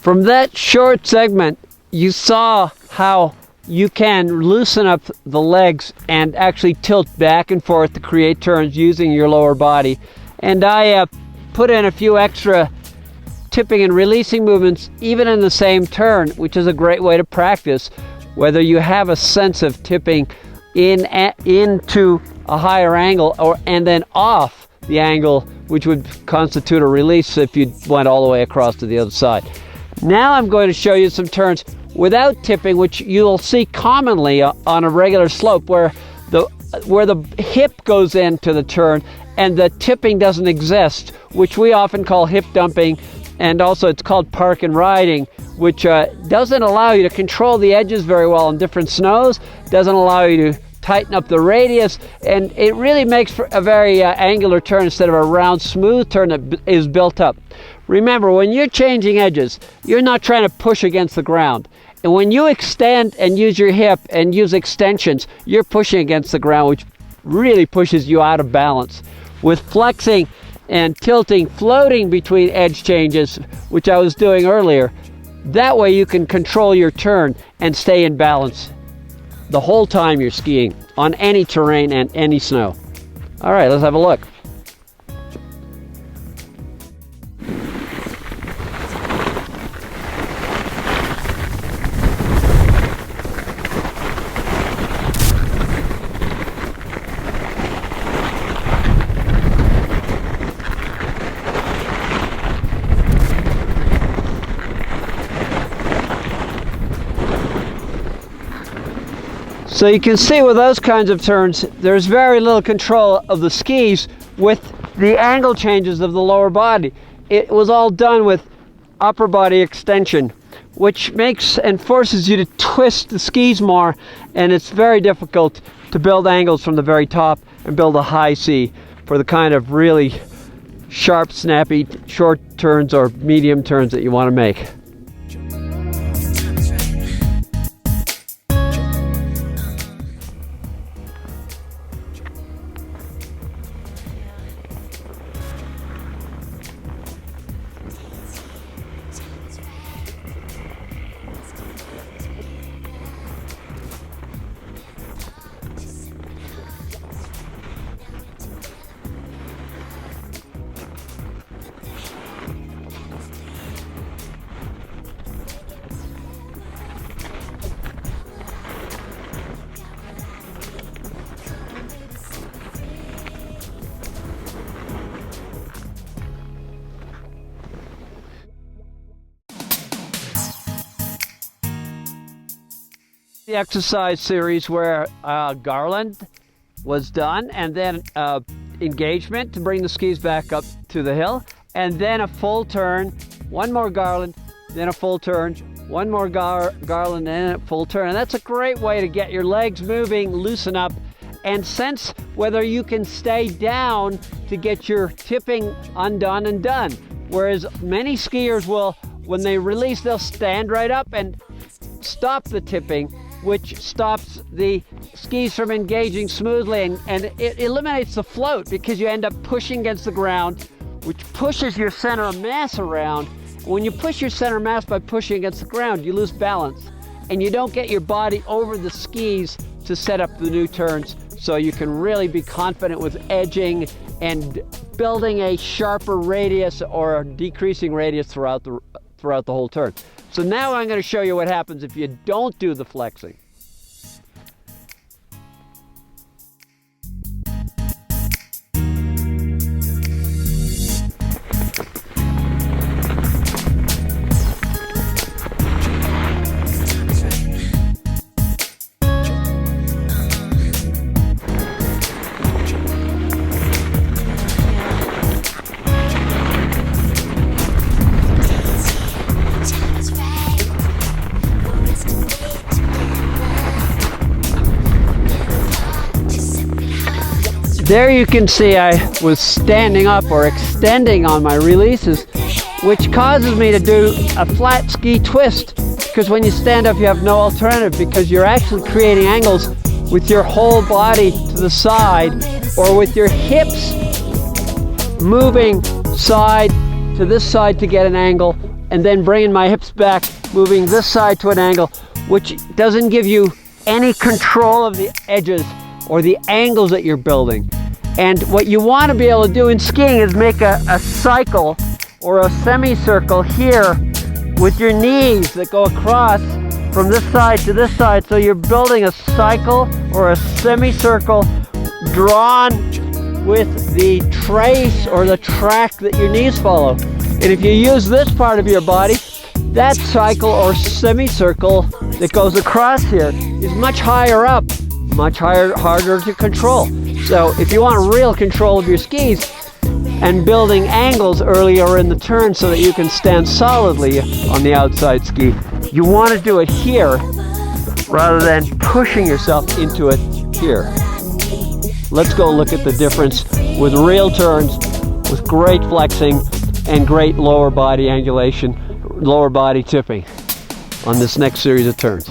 From that short segment, you saw how you can loosen up the legs and actually tilt back and forth to create turns using your lower body. And I put in a few extra tipping and releasing movements even in the same turn, which is a great way to practice whether you have a sense of tipping into a higher angle and then off the angle, which would constitute a release if you went all the way across to the other side. Now I'm going to show you some turns without tipping, which you'll see commonly on a regular slope where the hip goes into the turn and the tipping doesn't exist, which we often call hip dumping, and also it's called park and riding, which doesn't allow you to control the edges very well on different snows, doesn't allow you to tighten up the radius, and it really makes for a very angular turn instead of a round, smooth turn that is built up. Remember, when you're changing edges, you're not trying to push against the ground. And when you extend and use your hip and use extensions, you're pushing against the ground, which really pushes you out of balance. With flexing and tilting, floating between edge changes, which I was doing earlier, that way you can control your turn and stay in balance the whole time you're skiing on any terrain and any snow. All right, let's have a look. So you can see with those kinds of turns, there's very little control of the skis with the angle changes of the lower body. It was all done with upper body extension, which makes and forces you to twist the skis more, and it's very difficult to build angles from the very top and build a high C for the kind of really sharp, snappy, short turns or medium turns that you want to make. The exercise series where garland was done, and then engagement to bring the skis back up to the hill, and then a full turn, one more garland, then a full turn, one more garland, and a full turn. And that's a great way to get your legs moving, loosen up, and sense whether you can stay down to get your tipping undone and done. Whereas many skiers will, when they release, they'll stand right up and stop the tipping, which stops the skis from engaging smoothly, and it eliminates the float because you end up pushing against the ground, which pushes your center of mass around. When you push your center of mass by pushing against the ground, you lose balance, and you don't get your body over the skis to set up the new turns, so you can really be confident with edging and building a sharper radius or decreasing radius throughout the whole turn. So now I'm going to show you what happens if you don't do the flexing. There you can see I was standing up or extending on my releases, which causes me to do a flat ski twist, because when you stand up you have no alternative, because you're actually creating angles with your whole body to the side, or with your hips moving side to this side to get an angle, and then bringing my hips back, moving this side to an angle, which doesn't give you any control of the edges or the angles that you're building. And what you want to be able to do in skiing is make a cycle or a semicircle here with your knees that go across from this side to this side. So you're building a cycle or a semicircle drawn with the trace or the track that your knees follow. And if you use this part of your body, that cycle or semicircle that goes across here is much higher up, much harder to control. So if you want real control of your skis and building angles earlier in the turn so that you can stand solidly on the outside ski, you want to do it here rather than pushing yourself into it here. Let's go look at the difference with real turns, with great flexing and great lower body angulation, lower body tipping on this next series of turns.